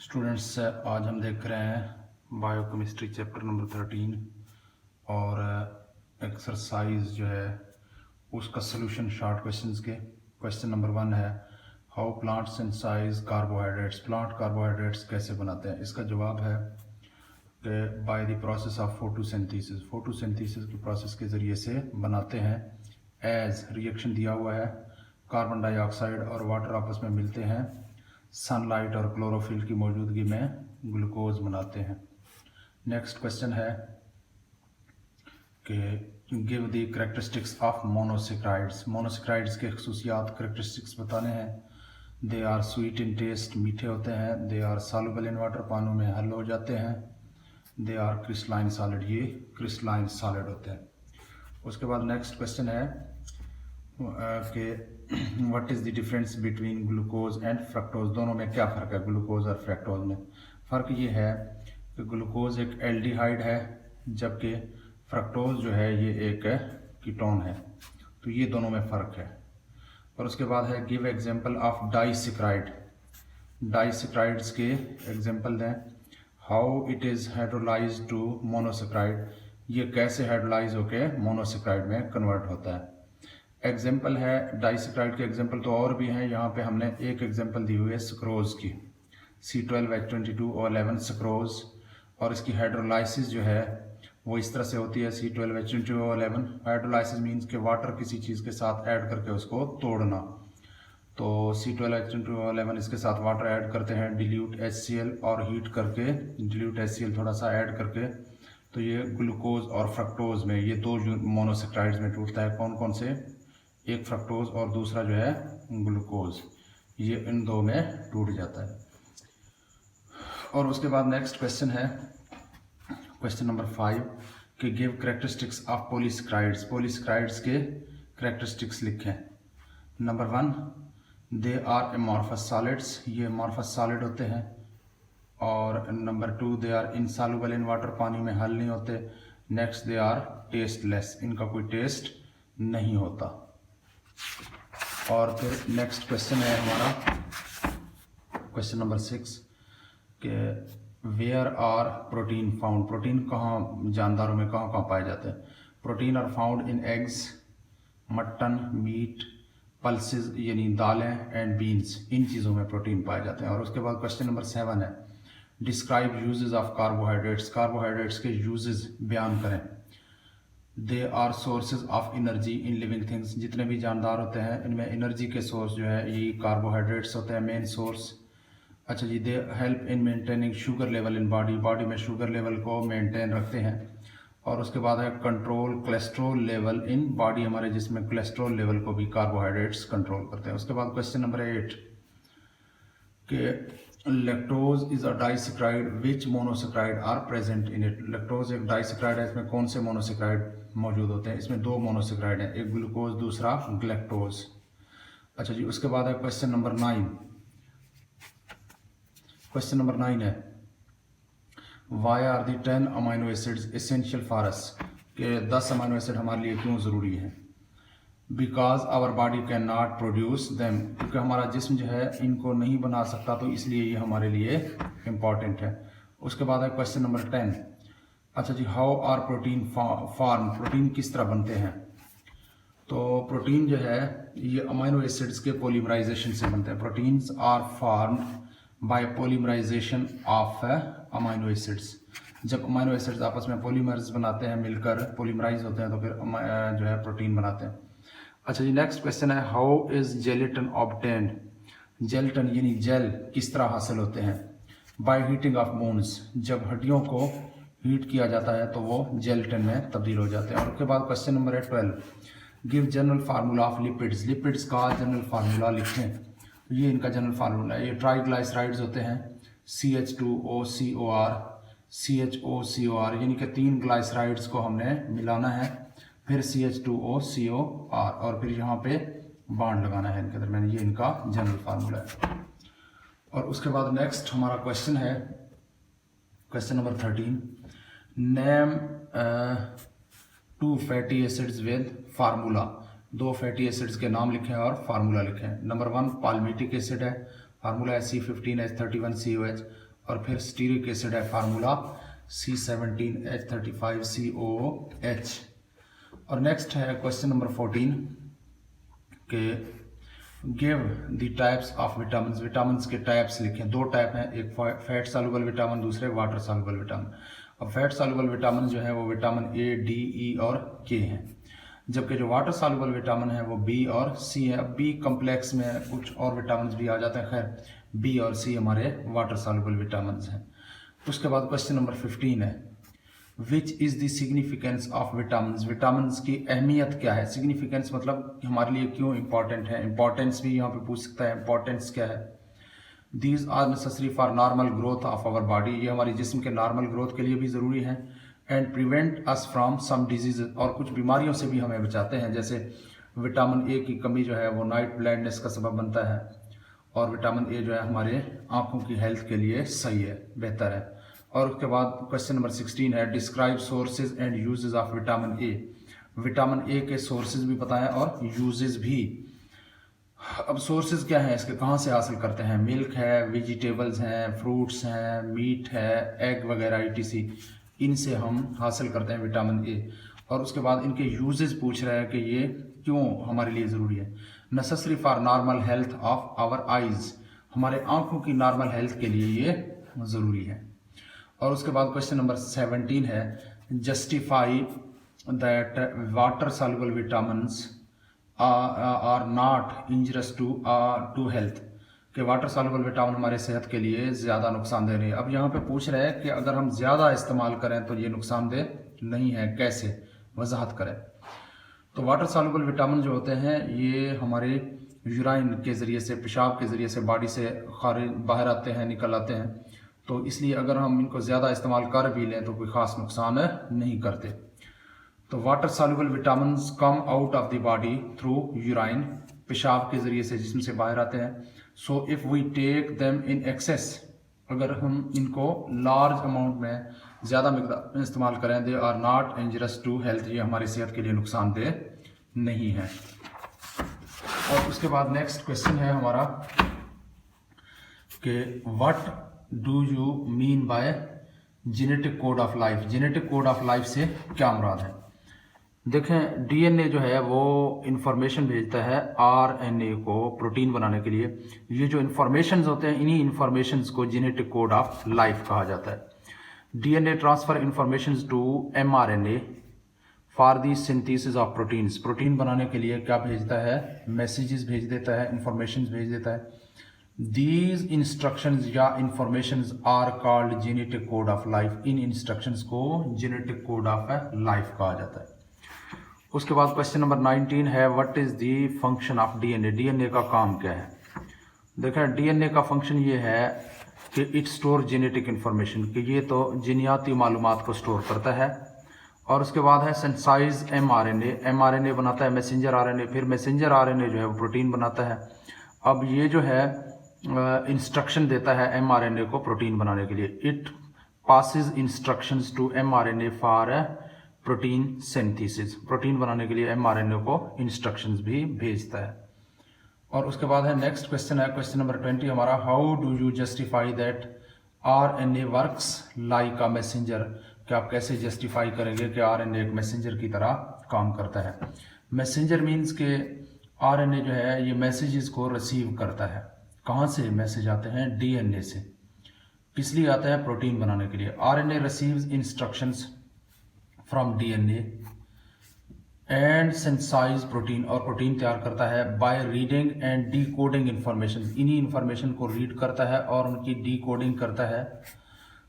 Students, आज हम देख रहे हैं बायोकेमिस्ट्री चैप्टर नंबर 13 और एक्सरसाइज जो है उसका सोल्यूशन शॉर्ट क्वेश्चंस के। क्वेश्चन नंबर 1 है how plant synthesise carbohydrates. Plant carbohydrates कैसे बनाते हैं? इसका जवाब है कि by the process of photosynthesis. Photosynthesis की प्रोसेस के ज़रिए से बनाते हैं। एज रिएक्शन दिया हुआ है, कार्बन डाइऑक्साइड और वाटर आपस में मिलते हैं, सनलाइट और क्लोरोफिल की मौजूदगी में ग्लूकोज बनाते हैं। नेक्स्ट क्वेश्चन है कि give the characteristics of monosaccharides. Monosaccharides के खसूसियात करेक्टरिस्टिक्स बताने हैं। They are sweet in taste, मीठे होते हैं। They are soluble in water, पानी में हल हो जाते हैं। दे आर क्रिस्टलाइन सॉलिड, ये क्रिस्टलाइन सॉलिड होते हैं। उसके बाद नेक्स्ट क्वेश्चन है कि what is the difference between glucose and fructose. दोनों में क्या फ़र्क है, ग्लूकोज और फ्रक्टोज में? फ़र्क ये है कि ग्लूकोज एक एल्डिहाइड है जबकि फ्रक्टोज जो है ये एक कीटोन है। तो ये दोनों में फ़र्क है। और उसके बाद है give example of disaccharide. Disaccharides के एग्जांपल दें। How it is hydrolysed to monosaccharide, ये कैसे हाइड्रोलाइज होके मोनोसेक्राइड में कन्वर्ट होता है। एग्जाम्पल है डाइसेक्राइड के एग्जाम्पल तो और भी हैं, यहाँ पे हमने एक एग्जाम्पल दी हुई है सुक्रोज की, C12H22O11 सुक्रोज। और इसकी हाइड्रोलाइसिस जो है वो इस तरह से होती है, C12H22O11। हाइड्रोलाइसिस मीन्स कि वाटर किसी चीज़ के साथ ऐड करके उसको तोड़ना। तो C12H22O11 इसके साथ वाटर ऐड करते हैं, डिल्यूट HCl, और हीट करके डिल्यूट HCl थोड़ा सा ऐड करके तो ये ग्लूकोज और फ्रक्टोज में, ये दो मोनोसेक्राइड्स में टूटता है। कौन कौन से? एक फ्रक्टोज और दूसरा जो है ग्लूकोज, ये इन दो में टूट जाता है। और उसके बाद नेक्स्ट क्वेश्चन है क्वेश्चन नंबर 5 कि give characteristics of polysaccharides. Polysaccharides के करेक्टरिस्टिक्स लिखें। Number 1, they are amorphous solids, ये एमॉर्फस सॉलिड होते हैं। और number 2, they are insoluble in water, पानी में हल नहीं होते। नेक्स्ट, दे आर टेस्टलेस, इनका कोई टेस्ट नहीं होता। और फिर नेक्स्ट क्वेश्चन है हमारा क्वेश्चन नंबर 6 कि where are protein found. Protein कहाँ, जानदारों में कहाँ कहाँ पाए जाते हैं? Protein are found in eggs, mutton, meat, pulses यानी दालें, एंड बीन्स, इन चीज़ों में प्रोटीन पाए जाते हैं। और उसके बाद क्वेश्चन नंबर 7 है describe uses of carbohydrates. Carbohydrates के यूजेस बयान करें। They are sources of energy in living things, जितने भी जानदार होते हैं इनमें एनर्जी के सोर्स जो है ये कार्बोहाइड्रेट्स होते हैं, मेन सोर्स। अच्छा जी, they help in maintaining sugar level in body, body में शुगर लेवल को मेंटेन रखते हैं। और उसके बाद है control cholesterol level in body, हमारे जिसमें कोलेस्ट्रॉल लेवल को भी कार्बोहाइड्रेट्स कंट्रोल करते हैं। उसके बाद क्वेश्चन नंबर 8 कि lactose is a disaccharide, which monosaccharide are present in it. Lactose एक डाइसेक्राइड है, इसमें कौन से मोनोसेक्राइड मौजूद होते हैं? इसमें दो मोनोसेक्राइड हैं, एक ग्लूकोज दूसरा ग्लैक्टोज। अच्छा जी, उसके बाद है क्वेश्चन नंबर 9। क्वेश्चन नंबर 9 है why are the 10 amino acids essential for us, के 10 अमाइनो एसिड हमारे लिए क्यों ज़रूरी है? Because our body can not produce them, क्योंकि हमारा जिस्म जो है इनको नहीं बना सकता, तो इसलिए ये हमारे लिए इम्पॉर्टेंट है। उसके बाद है क्वेश्चन नंबर 10। अच्छा जी, how are protein form, protein किस तरह बनते हैं? तो प्रोटीन जो है ये अमाइनो एसिड्स के पॉलीमराइजेशन से बनते हैं। Proteins are formed by polymerisation of amino acids. जब अमाइनो एसिड्स आपस में पॉलीमर्स बनाते हैं, मिलकर पॉलीमराइज होते हैं, तो फिर जो है प्रोटीन बनाते हैं। अच्छा जी, नेक्स्ट क्वेश्चन है how is gelatin obtained. Gelatin यानी जेल किस तरह हासिल होते हैं? बाय हीटिंग ऑफ बोन्स, जब हड्डियों को हीट किया जाता है तो वो जेलेटिन में तब्दील हो जाते हैं। और उसके बाद क्वेश्चन नंबर है 12 give general formula of lipids. Lipids का जनरल फार्मूला लिखें। ये इनका जनरल फार्मूला है, ये ट्राइग्लाइसराइड्स होते हैं, CH2OCOR, CHOCOR, यानी कि 3 ग्लाइसराइड्स को हमने मिलाना है, फिर CH2OCOR, और फिर यहाँ पे बॉन्ड लगाना है इनके दरमियान। ये इनका जनरल फार्मूला है। और उसके बाद नेक्स्ट हमारा क्वेश्चन है question number 13 name 2 fatty acids with formula. 2 fatty acids के नाम लिखें और फार्मूला लिखें। नंबर 1 पाल्मिटिक एसिड है, फार्मूला है C15H31COH। और फिर स्टीरिक एसिड है फार्मूला C17H35COOH। और नेक्स्ट है क्वेश्चन नंबर 14 के give the types of vitamin. Vitamin के टाइप्स लिखें। दो टाइप हैं, एक फैट सॉल्युबल विटामिन, दूसरे वाटर सॉल्युबल विटामिन। अब फैट सॉल्युबल विटामिन जो है वो विटामिन ए, डी, ई और के हैं, जबकि जो वाटर सॉल्युबल विटामिन है वो बी और सी है। अब बी कम्प्लेक्स में कुछ और विटामिन भी आ जाते हैं, खैर बी और सी हमारे वाटर सॉल्युबल विटामिन हैं। उसके बाद क्वेश्चन नंबर 15 है which is the significance of vitamin. Vitamin की अहमियत क्या है। सिग्निफिकेंस मतलब हमारे लिए क्यों इंपॉर्टेंट है, इंपॉर्टेंस भी यहाँ पे पूछ सकता है, इंपॉर्टेंस क्या है। These are necessary for normal growth of our body, ये हमारे जिस्म के नॉर्मल ग्रोथ के लिए भी ज़रूरी है। And prevent us from some disease, और कुछ बीमारियों से भी हमें बचाते हैं। जैसे विटामिन ए की कमी जो है वो नाइट ब्लाइंडनेस का सबब बनता है, और विटामिन ए जो है हमारे आँखों की हेल्थ के लिए सही है, बेहतर है। और उसके बाद क्वेश्चन नंबर 16 है describe sources and uses of vitamin A. Vitamin A के सोर्सेज भी पता है और यूजेज भी। अब सोर्सेज क्या है इसके, कहाँ से हासिल करते हैं। मिल्क है, वेजिटेबल्स हैं, फ्रूट्स हैं, मीट है, एग वगैरह etc, इनसे हम हासिल करते हैं विटामिन ए। और उसके बाद इनके यूजेज पूछ रहे हैं कि ये क्यों हमारे लिए ज़रूरी है। Necessary for normal health of our eyes, हमारे आँखों की नॉर्मल हेल्थ के लिए ये ज़रूरी है। और उसके बाद क्वेश्चन नंबर 17 है justify that water soluble vitamins are not injurious to health, कि वाटर सॉल्युबल विटामिन हमारे सेहत के लिए ज़्यादा नुकसानदेह नहीं है। अब यहाँ पे पूछ रहे हैं कि अगर हम ज़्यादा इस्तेमाल करें तो ये नुकसानदेह नहीं है, कैसे, वजाहत करें। तो वाटर सॉल्युबल विटामिन जो होते हैं ये हमारे यूराइन के ज़रिए से, पेशाब के ज़रिए से बॉडी से खारिज बाहर आते हैं, निकल आते हैं। तो इसलिए अगर हम इनको ज़्यादा इस्तेमाल कर भी लें तो कोई ख़ास नुकसान नहीं करते। तो water soluble vitamins come out of the body through urine, पेशाब के ज़रिए से जिस्म से बाहर आते हैं। So if we take them in excess, अगर हम इनको लार्ज अमाउंट में ज़्यादा मिकदार में इस्तेमाल करें, they are not injurious to health, ये हमारी सेहत के लिए नुकसानदेह नहीं है। और उसके बाद नेक्स्ट क्वेश्चन है हमारा कि what do you mean by genetic code of life. Genetic code of life से क्या मुराद है। देखें डीएनए जो है वो इंफॉर्मेशन भेजता है आरएनए को प्रोटीन बनाने के लिए। ये जो इंफॉर्मेशंस होते हैं इन्हीं इंफॉर्मेशंस को जेनेटिक कोड ऑफ लाइफ कहा जाता है। DNA transfer informations to mRNA for the synthesis of proteins. Protein बनाने के लिए क्या भेजता है, मैसेजेस भेज देता है, इंफॉर्मेशन भेज देता है। दीज इंस्ट्रक्शंस या informations are called genetic code of life. इन इंस्ट्रक्शंस को जेनेटिक कोड ऑफ लाइफ कहा जाता है। उसके बाद क्वेश्चन नंबर 19 है what is the function of DNA. DNA का काम क्या है। देखें डीएनए का फंक्शन ये है कि इट स्टोर जेनेटिक इंफॉर्मेशन, कि ये तो जीनियाती मालूमात को स्टोर करता है। और उसके बाद है सिंथेसाइज एमआरएनए। एमआरएनए बनाता है मैसेंजर आरएनए, फिर मैसेंजर आरएनए जो है वो प्रोटीन बनाता है। अब ये जो है इंस्ट्रक्शन देता है एमआरएनए को प्रोटीन बनाने के लिए। It passes instructions to mRNA for protein synthesis. Protein बनाने के लिए एमआरएनए को इंस्ट्रक्शंस भी भेजता है। और उसके बाद है नेक्स्ट क्वेश्चन है क्वेश्चन नंबर 20 हमारा how do you justify that RNA works like a messenger. कि आप कैसे जस्टिफाई करेंगे कि आरएनए एक मैसेंजर की तरह काम करता है। मैसेंजर मीन्स के आरएनए जो है ये मैसेजेस को रिसीव करता है। कहाँ से मैसेज आते हैं, डीएनए से। किस लिए आता है, प्रोटीन बनाने के लिए। RNA receives instructions from DNA and synthesise protein, और प्रोटीन तैयार करता है by reading and decoding information. इन्हीं इंफॉर्मेशन को रीड करता है और उनकी डीकोडिंग करता है।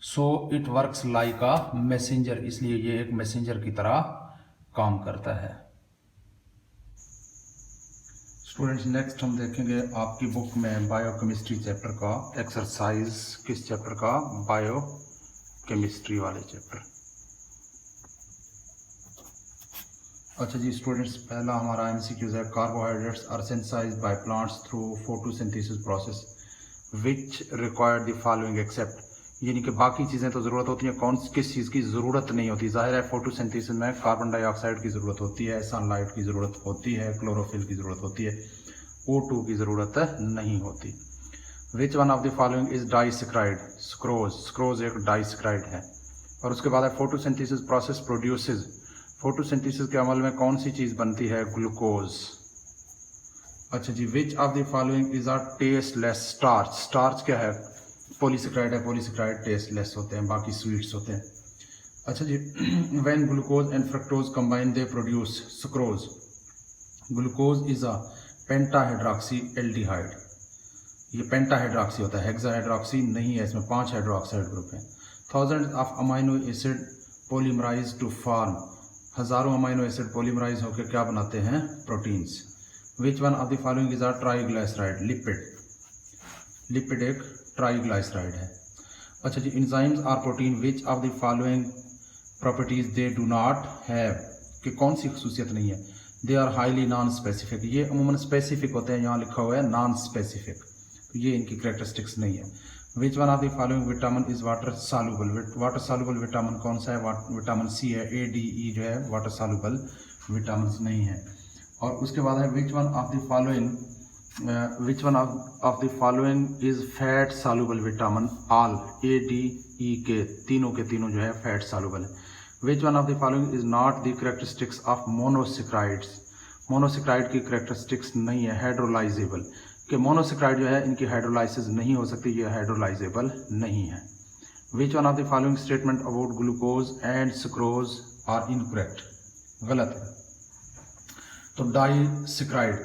So it works like a messenger, इसलिए ये एक मैसेंजर की तरह काम करता है। स्टूडेंट्स नेक्स्ट हम देखेंगे आपकी बुक में बायोकेमिस्ट्री चैप्टर का एक्सरसाइज। किस चैप्टर का, बायोकेमिस्ट्री वाले चैप्टर। अच्छा जी स्टूडेंट्स, पहला हमारा एमसीक्यूज है carbohydrates are synthesised by plants through photosynthesis process which required the following except. यानी कि बाकी चीज़ें तो ज़रूरत होती हैं, कौन किस चीज़ की ज़रूरत नहीं होती। जाहिर है फोटोसिंथेसिस में कार्बन डाइऑक्साइड की ज़रूरत होती है, सनलाइट की ज़रूरत होती है, क्लोरोफिल की ज़रूरत होती है, O2 की ज़रूरत नहीं होती। Which one of the following is disaccharide? Sucrose. Sucrose एक डाइसेक्राइड है। और उसके बाद है फोटोसिंथेसिस प्रोसेस प्रोड्यूसेस। फोटोसिंथेसिस के अमल में कौन सी चीज़ बनती है? ग्लूकोज। अच्छा जी, which of the following is a tasteless starch? Starch क्या है? पॉलीसेक्राइड है। पॉलीसेक्राइड टेस्टलेस होते हैं, बाकी स्वीट्स होते हैं। अच्छा जी, when glucose and fructose combine they produce sucrose. Glucose is a pentahydroxy aldehyde. ये पेंटाहाइड्रॉक्सी होता है, हेक्साहाइड्रॉक्सी नहीं है, इसमें 5 हाइड्रोक्साइड ग्रुप है। Thousand of amino acid polymerize to form. हजारों अमाइनो एसिड पॉलीमराइज होकर क्या बनाते हैं? Proteins. Which one of the following is a triglyceride? Lipid. Lipid एक ट्राइग्लाइसराइड है। अच्छा जी, enzymes are protein which of the following properties they do not have. कि कौन सी खसूसियत नहीं है? They are highly non specific. ये अमूमन स्पेसिफिक होते हैं, यहाँ लिखा हुआ है नॉन स्पेसिफिक, तो ये इनकी करेक्टरिस्टिक्स नहीं है। Which one of the following vitamin is water soluble? Water soluble vitamin कौन सा है? विटामिन सी है। ए डी ई जो है वाटर सॉल्युबल विटामिन नहीं है। और उसके बाद है which one of the following is fat soluble vitamin? All. A D E के तीनों जो है फैट सॉल्युबल है। Which one of the following is not the characteristics of monosaccharides? Monosaccharide की करेक्टरिस्टिक्स नहीं है। हाइड्रोलाइजेबल। कि मोनोसेक्राइड जो है इनकी हाइड्रोलाइसिस नहीं हो सकती, ये हाइड्रोलाइजेबल नहीं है। Which one of the following statement about glucose and sucrose are incorrect? गलत है। तो डाइसेक्राइड,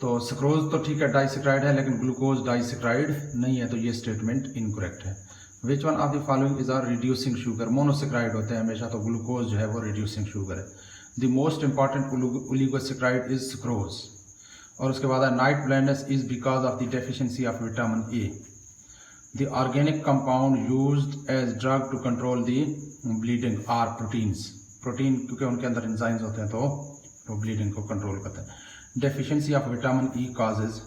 तो सुक्रोज तो ठीक है डाइसेक्राइड है, लेकिन ग्लूकोज डाइसेक्राइड नहीं है, तो ये स्टेटमेंट इनकरेक्ट है। Which one of the following is are reducing sugar? Monosaccharide होते हैं हमेशा, तो ग्लूकोज जो है वो रिड्यूसिंग शुगर है। The most important oligosaccharide is sucrose. और उसके बाद है night blindness is because of the deficiency of vitamin A. The organic compound used as drug to control the bleeding are proteins. Protein क्योंकि उनके अंदर enzymes होते हैं, तो ब्लीडिंग को कंट्रोल करते हैं। Deficiency of vitamin E causes.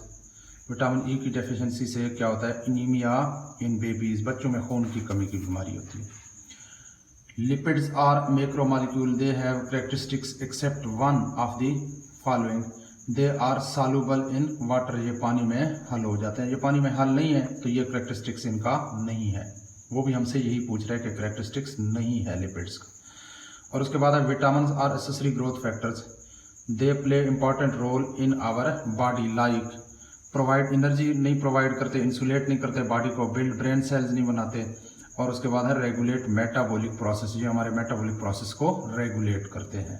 Vitamin E की डेफिशिएंसी से क्या होता है? एनीमिया इन बेबीज, बच्चों में खून की कमी की बीमारी होती है। Lipids are macromolecule, they have characteristics except one of the following. They are soluble in water, ये पानी में हल हो जाते हैं। ये पानी में हल नहीं है, तो ये कैरेक्टरिस्टिक्स इनका नहीं है। वो भी हमसे यही पूछ रहे हैं कि कैरेक्टरिस्टिक्स नहीं है लिपिड्स का। और उसके बाद है vitamin are accessory growth factors. They play important role in our body like provide energy नहीं प्रोवाइड करते, इंसुलेट नहीं करते बॉडी को, बिल्ड ब्रेन सेल्स नहीं बनाते। और उसके बाद है रेगुलेट मेटाबॉलिक प्रोसेस, ये हमारे मेटाबॉलिक प्रोसेस को रेगुलेट करते हैं।